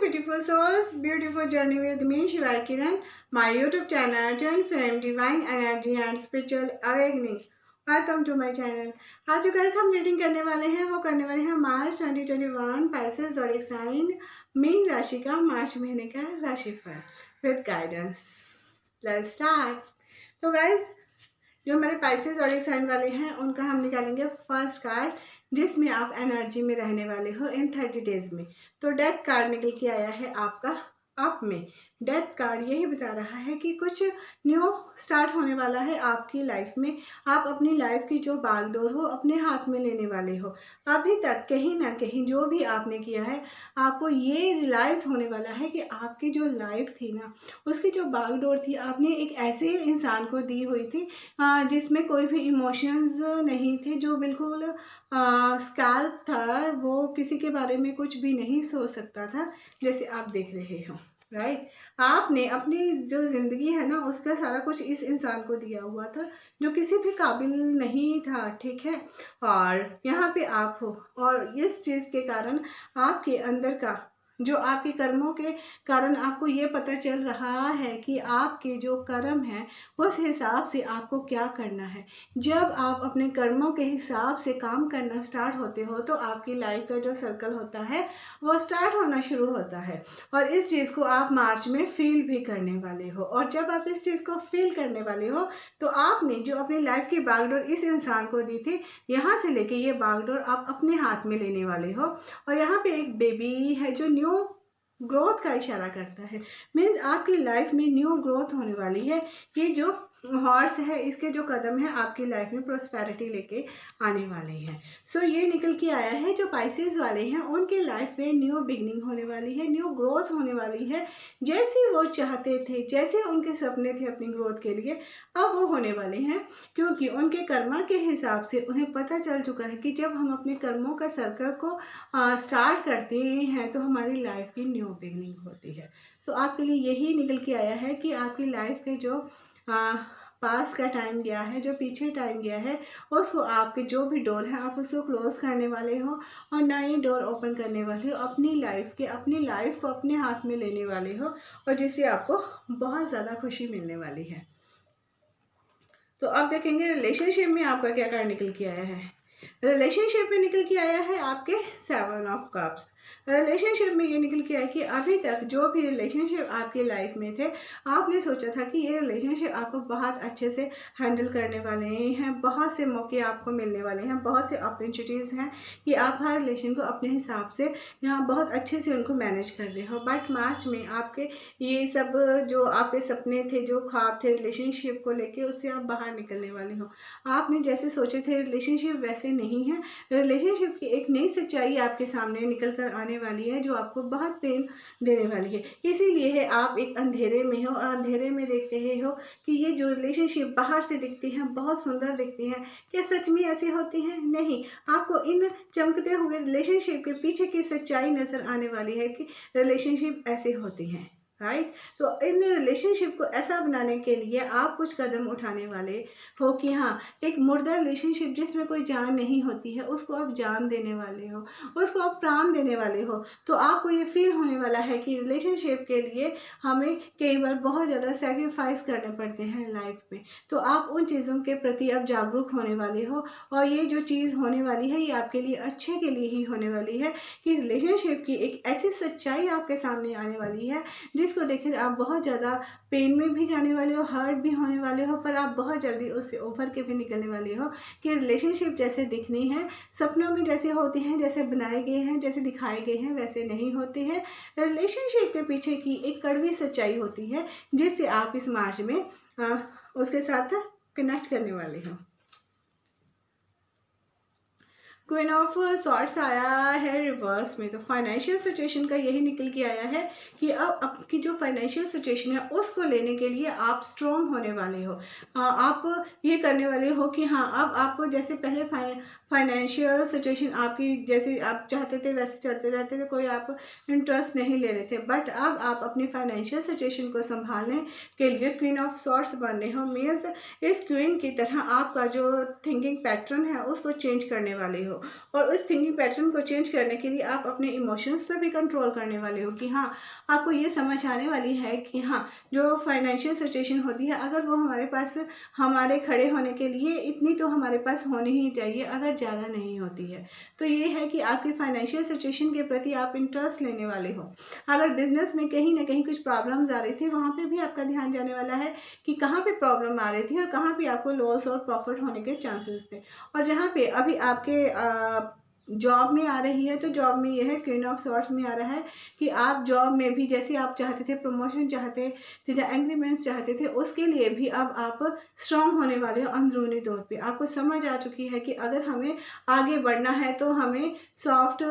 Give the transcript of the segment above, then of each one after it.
beautiful souls, beautiful journey with me Shiva Kiran, my YouTube channel Twin Flame Divine Energy and Spiritual Awakening. Welcome to my channel. आज जो guys हम reading करने वाले हैं वो करने वाले हैं मार्च 2021 पाइसेस ज़ोडिएक साइन मीन राशि का मार्च महीने का राशिफल विद गाइडेंस। Let's start. तो गाइस जो हमारे पाइसेस ज़ोडिएक साइन वाले हैं उनका हम निकालेंगे फर्स्ट कार्ड, जिसमें आप एनर्जी में रहने वाले हो इन 30 डेज में। तो डेथ कार्ड निकल के आया है आपका आप में। डेथ कार्ड यही बता रहा है कि कुछ न्यू स्टार्ट होने वाला है आपकी लाइफ में। आप अपनी लाइफ की जो बागडोर हो अपने हाथ में लेने वाले हो। अभी तक कहीं ना कहीं जो भी आपने किया है आपको ये रियलाइज़ होने वाला है कि आपकी जो लाइफ थी ना उसकी जो बागडोर थी आपने एक ऐसे इंसान को दी हुई थी जिसमें कोई भी इमोशंस नहीं थे, जो बिल्कुल स्कैल्प था, वो किसी के बारे में कुछ भी नहीं सोच सकता था जैसे आप देख रहे हो। राइट, आपने अपनी जो ज़िंदगी है ना उसका सारा कुछ इस इंसान को दिया हुआ था जो किसी भी काबिल नहीं था, ठीक है। और यहाँ पे आप हो और इस चीज़ के कारण आपके अंदर का जो आपके कर्मों के कारण आपको ये पता चल रहा है कि आपके जो कर्म हैं उस हिसाब से आपको क्या करना है। जब आप अपने कर्मों के हिसाब से काम करना स्टार्ट होते हो तो आपकी लाइफ का जो सर्कल होता है वो स्टार्ट होना शुरू होता है और इस चीज़ को आप मार्च में फील भी करने वाले हो। और जब आप इस चीज़ को फील करने वाले हो तो आपने जो अपनी लाइफ की बागडोर इस इंसान को दी थी, यहाँ से लेके ये बागडोर आप अपने हाथ में लेने वाले हो। और यहाँ पे एक बेबी है जो न्यू ग्रोथ का इशारा करता है। मीन्स आपकी लाइफ में न्यू ग्रोथ होने वाली है। ये जो हॉर्स है इसके जो कदम है आपकी लाइफ में प्रोस्पेरिटी लेके आने वाले हैं। सो ये निकल के आया है जो पाइसेस वाले हैं उनकी लाइफ में न्यू बिगनिंग होने वाली है, न्यू ग्रोथ होने वाली है। जैसे वो चाहते थे, जैसे उनके सपने थे अपनी ग्रोथ के लिए, अब वो होने वाले हैं, क्योंकि उनके कर्मा के हिसाब से उन्हें पता चल चुका है कि जब हम अपने कर्मों का सर्कल को स्टार्ट करते हैं तो हमारी लाइफ की न्यू बिगनिंग होती है। सो आपके लिए यही निकल के आया है कि आपकी लाइफ के जो पास का टाइम गया है, जो पीछे टाइम गया है, उसको आपके जो भी डोर है आप उसको क्लोज करने वाले हो और नई डोर ओपन करने वाले हो। अपनी लाइफ को अपने हाथ में लेने वाले हो और जिससे आपको बहुत ज़्यादा खुशी मिलने वाली है। तो अब देखेंगे रिलेशनशिप में आपका क्या कार्ड निकल के आया है। रिलेशनशिप में निकल के आया है आपके 7 ऑफ कप्स। रिलेशनशिप में ये निकल के आया कि अभी तक जो भी रिलेशनशिप आपकी लाइफ में थे आपने सोचा था कि ये रिलेशनशिप आपको बहुत अच्छे से हैंडल करने वाले हैं, बहुत से मौके आपको मिलने वाले हैं, बहुत से अपॉर्चुनिटीज़ हैं कि आप हर रिलेशन को अपने हिसाब से यहाँ बहुत अच्छे से उनको मैनेज कर रहे हो। बट मार्च में आपके ये सब जो आपके सपने थे, जो ख्वाब थे रिलेशनशिप को लेके, उससे आप बाहर निकलने वाले हो। आपने जैसे सोचे थे रिलेशनशिप वैसे नहीं है। रिलेशनशिप की एक नई सच्चाई आपके सामने निकल कर आने वाली है जो आपको बहुत पेन देने वाली है। इसीलिए है आप एक अंधेरे में हो और अंधेरे में देख रहे हो कि ये जो रिलेशनशिप बाहर से दिखती हैं बहुत सुंदर दिखती हैं, क्या सच में ऐसी होती हैं? नहीं, आपको इन चमकते हुए रिलेशनशिप के पीछे की सच्चाई नज़र आने वाली है कि रिलेशनशिप ऐसे होती हैं। राइट, तो इन रिलेशनशिप को ऐसा बनाने के लिए आप कुछ कदम उठाने वाले हो कि हाँ, एक मुर्दा रिलेशनशिप जिसमें कोई जान नहीं होती है उसको आप जान देने वाले हो, उसको आप प्राण देने वाले हो। तो आपको ये फील होने वाला है कि रिलेशनशिप के लिए हमें कई बार बहुत ज़्यादा सेक्रीफाइस करने पड़ते हैं लाइफ में। तो आप उन चीज़ों के प्रति अब जागरूक होने वाले हो और ये जो चीज़ होने वाली है ये आपके लिए अच्छे के लिए ही होने वाली है कि रिलेशनशिप की एक ऐसी सच्चाई आपके सामने आने वाली है जिसको देखकर आप बहुत ज़्यादा पेन में भी जाने वाले हो, हर्ट भी होने वाले हो, पर आप बहुत जल्दी उससे उभर के भी निकलने वाले हो कि रिलेशनशिप जैसे दिखनी है, सपनों में जैसे होती हैं, जैसे बनाए गए हैं, जैसे दिखाए गए हैं वैसे नहीं होते हैं। रिलेशनशिप के पीछे की एक कड़वी सच्चाई होती है जिससे आप इस मार्च में उसके साथ कनेक्ट करने वाले हो। क्वीन ऑफ सॉर्ट्स आया है रिवर्स में। तो फाइनेंशियल सिचुएशन का यही निकल के आया है कि अब आपकी जो फाइनेंशियल सिचुएशन है उसको लेने के लिए आप स्ट्रॉन्ग होने वाले हो। आप ये करने वाले हो कि हाँ, अब आपको जैसे पहले फाइनेंशियल सिचुएशन आपकी जैसे आप चाहते थे वैसे चलते रहते थे, कोई आप इंटरेस्ट नहीं ले रहे थे, बट अब आप अपनी फाइनेंशियल सिचुएशन को संभालने के लिए क्वीन ऑफ सॉर्ट्स बन रहे हो। मीन्स इस क्वीन की तरह आपका जो थिंकिंग पैटर्न है उसको चेंज करने वाले हो, और उस थिंकिंग पैटर्न को चेंज करने के लिए आप अपने इमोशंस पर भी कंट्रोल करने वाले हो कि हाँ, आपको ये समझ आने वाली है कि हाँ, जो फाइनेंशियल सिचुएशन होती है अगर वो हमारे पास हमारे खड़े होने के लिए इतनी तो हमारे पास होनी ही चाहिए, अगर ज़्यादा नहीं होती है तो ये है कि आपकी फाइनेंशियल सिचुएशन के प्रति आप इंटरेस्ट लेने वाले हो। अगर बिजनेस में कहीं ना कहीं कुछ प्रॉब्लम्स आ रही थी, वहाँ पे भी आपका ध्यान जाने वाला है कि कहाँ पे प्रॉब्लम आ रही थी और कहाँ पे आपको लॉस और प्रॉफिट होने के चांसेस थे। और जहाँ पे अभी आपके जॉब में आ रही है, तो जॉब में ये है क्वीन ऑफ सॉर्ट्स में आ रहा है कि आप जॉब में भी जैसे आप चाहते थे, प्रमोशन चाहते थे या इंक्रीमेंट्स चाहते थे, उसके लिए भी अब आप स्ट्रांग होने वाले हो। अंदरूनी तौर पे आपको समझ आ चुकी है कि अगर हमें आगे बढ़ना है तो हमें सॉफ्ट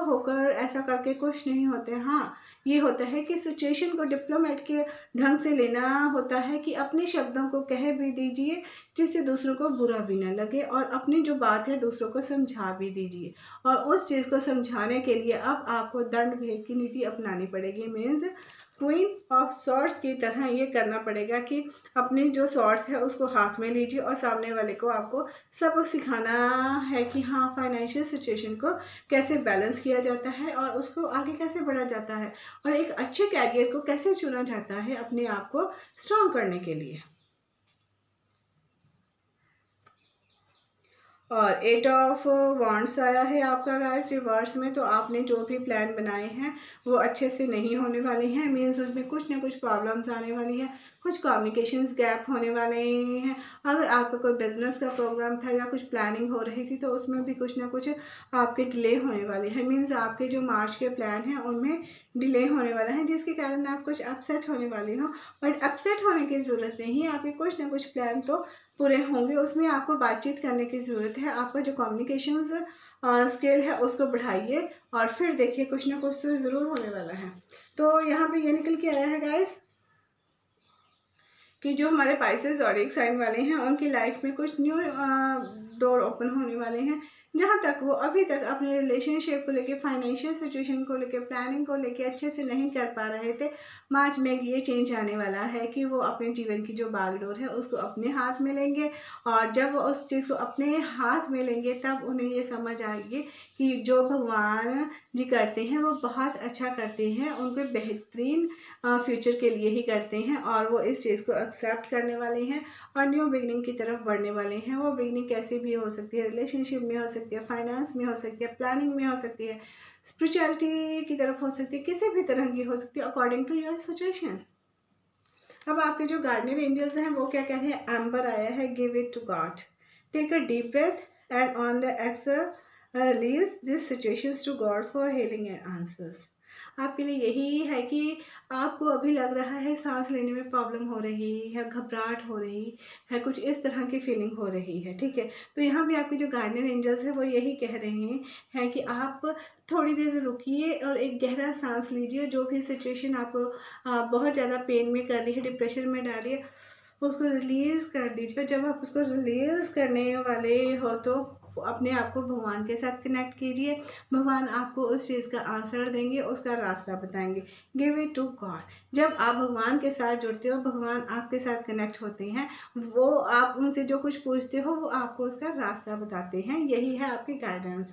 होकर ऐसा करके कुछ नहीं होते। हाँ, ये होता है कि सिचुएशन को डिप्लोमेट के ढंग से लेना होता है कि अपने शब्दों को कह भी दीजिए जिससे दूसरों को बुरा भी ना लगे, और अपनी जो बात है दूसरों को समझा भी दीजिए। और उस चीज़ को समझाने के लिए अब आपको दंड भेद की नीति अपनानी पड़ेगी। मीन्स क्वीन ऑफ सॉर्ट्स की तरह ये करना पड़ेगा कि अपनी जो सॉर्ट्स है उसको हाथ में लीजिए और सामने वाले को आपको सबक सिखाना है कि हाँ, फाइनेंशियल सिचुएशन को कैसे बैलेंस किया जाता है और उसको आगे कैसे बढ़ा जाता है, और एक अच्छे कैरियर को कैसे चुना जाता है अपने आप को स्ट्रॉन्ग करने के लिए। और 8 ऑफ वांड्स आया है आपका गाइस रिवर्स में, तो आपने जो भी प्लान बनाए हैं वो अच्छे से नहीं होने वाले हैं। मीन्स उसमें कुछ ना कुछ प्रॉब्लम्स आने वाली हैं, कुछ कम्युनिकेशंस गैप होने वाले हैं। अगर आपका कोई बिजनेस का प्रोग्राम था या कुछ प्लानिंग हो रही थी तो उसमें भी कुछ ना कुछ आपके डिले होने वाले हैं। मीन्स आपके जो मार्च के प्लान हैं उनमें डिले होने वाला है, जिसके कारण आप कुछ अपसेट होने वाले हो। बट अपसेट होने की ज़रूरत नहीं है, आपके कुछ ना कुछ प्लान तो पूरे होंगे। उसमें आपको बातचीत करने की ज़रूरत है, आपका जो कम्युनिकेशंस स्किल है उसको बढ़ाइए और फिर देखिए कुछ ना कुछ तो ज़रूर होने वाला है। तो यहाँ पे ये निकल के आया है गाइस कि जो हमारे पाइसेस और एक साइन वाले हैं उनकी लाइफ में कुछ न्यू डोर ओपन होने वाले हैं। जहाँ तक वो अभी तक अपने रिलेशनशिप को लेके, फाइनेंशियल सिचुएशन को लेके, प्लानिंग को लेके अच्छे से नहीं कर पा रहे थे, मार्च में ये चेंज आने वाला है कि वो अपने जीवन की जो बागडोर है उसको अपने हाथ में लेंगे। और जब वो उस चीज़ को अपने हाथ में लेंगे तब उन्हें ये समझ आएगी कि जो भगवान जी करते हैं वो बहुत अच्छा करते हैं, उनके बेहतरीन फ्यूचर के लिए ही करते हैं, और वो इस चीज़ को एक्सेप्ट करने वाले हैं और न्यू बिगनिंग की तरफ बढ़ने वाले हैं। वो बिगनिंग कैसी भी हो सकती है, रिलेशनशिप में हो सकती है, फाइनेंस में हो सकती है, प्लानिंग में हो सकती है, स्पिरिचुअलिटी की तरफ हो सकती है, किसी भी तरह की हो सकती है अकॉर्डिंग टू योर सिचुएशन। अब आपके जो गार्डनिंग एंजल्स हैं वो क्या कह रहे हैं, एम्बर आया है, give it to God, take a deep breath and on the exhale release this situations to God for healing and answers. आपके लिए यही है कि आपको अभी लग रहा है सांस लेने में प्रॉब्लम हो रही है, घबराहट हो रही है, कुछ इस तरह की फीलिंग हो रही है, ठीक है। तो यहाँ भी आपके जो गार्डनिंग एंजल्स है वो यही कह रहे हैं कि आप थोड़ी देर रुकिए और एक गहरा सांस लीजिए। जो भी सिचुएशन आपको बहुत ज़्यादा पेन में कर रही है, डिप्रेशन में डाल रही है, उसको रिलीज़ कर दीजिए। जब आप उसको रिलीज़ करने वाले हो तो अपने आप को भगवान के साथ कनेक्ट कीजिए। भगवान आपको उस चीज़ का आंसर देंगे, उसका रास्ता बताएंगे। Give it to God. जब आप भगवान के साथ जुड़ते हो, भगवान आपके साथ कनेक्ट होते हैं, वो आप उनसे जो कुछ पूछते हो वो आपको उसका रास्ता बताते हैं। यही है आपकी गाइडेंस।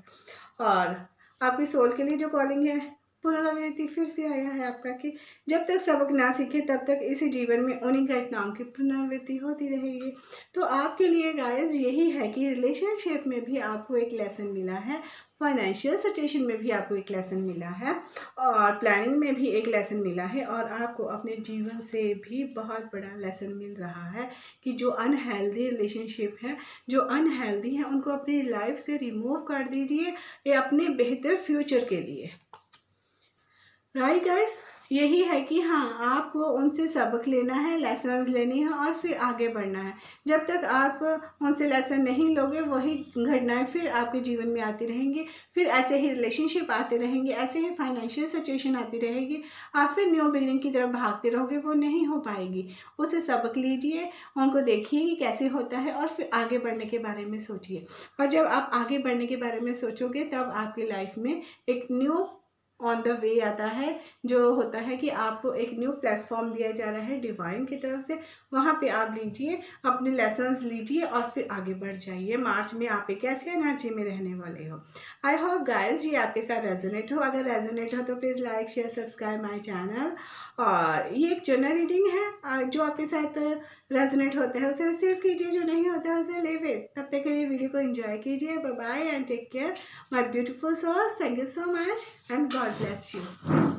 और आपकी सोल के लिए जो कॉलिंग है, पुनरावृत्ति फिर से आया है आपका कि जब तक सबक ना सीखे तब तक इसी जीवन में उन्हीं घटनाओं की पुनरावृत्ति होती रहेगी। तो आपके लिए गाइस यही है कि रिलेशनशिप में भी आपको एक लेसन मिला है, फाइनेंशियल सिचुएशन में भी आपको एक लेसन मिला है, और प्लानिंग में भी एक लेसन मिला है, और आपको अपने जीवन से भी बहुत बड़ा लेसन मिल रहा है कि जो अनहेल्दी रिलेशनशिप है, जो अनहेल्दी है, उनको अपनी लाइफ से रिमूव कर दीजिए ये अपने बेहतर फ्यूचर के लिए। राइट गाइस, यही है कि हाँ, आपको उनसे सबक लेना है, लेसन्स लेनी है और फिर आगे बढ़ना है। जब तक आप उनसे लेसन नहीं लोगे, वही घटनाएं फिर आपके जीवन में आती रहेंगी, फिर ऐसे ही रिलेशनशिप आते रहेंगे, ऐसे ही फाइनेंशियल सिचुएशन आती रहेगी, आप फिर न्यू बिगिनिंग की तरफ भागते रहोगे, वो नहीं हो पाएगी। उससे सबक लीजिए, उनको देखिए कि कैसे होता है और फिर आगे बढ़ने के बारे में सोचिए। और जब आप आगे बढ़ने के बारे में सोचोगे, तब आपकी लाइफ में एक न्यू ऑन द वे आता है, जो होता है कि आपको एक न्यू प्लेटफॉर्म दिया जा रहा है डिवाइन की तरफ से। वहाँ पे आप लीजिए, अपने लेसन्स लीजिए और फिर आगे बढ़ जाइए। मार्च में आप एक ऐसी एनर्जी में रहने वाले हो। आई होप गाइज ये आपके साथ रेजोनेट हो। अगर रेजोनेट हो तो please like share subscribe my channel. और ये एक जनरल रीडिंग है, जो आपके साथ रेजोनेट होता है उसे रिसीव कीजिए, जो नहीं होता है उसे लीव इट। तब तक के लिए वीडियो को एंजॉय कीजिए। Bye bye and take care my beautiful souls. Thank you so much and God bless you.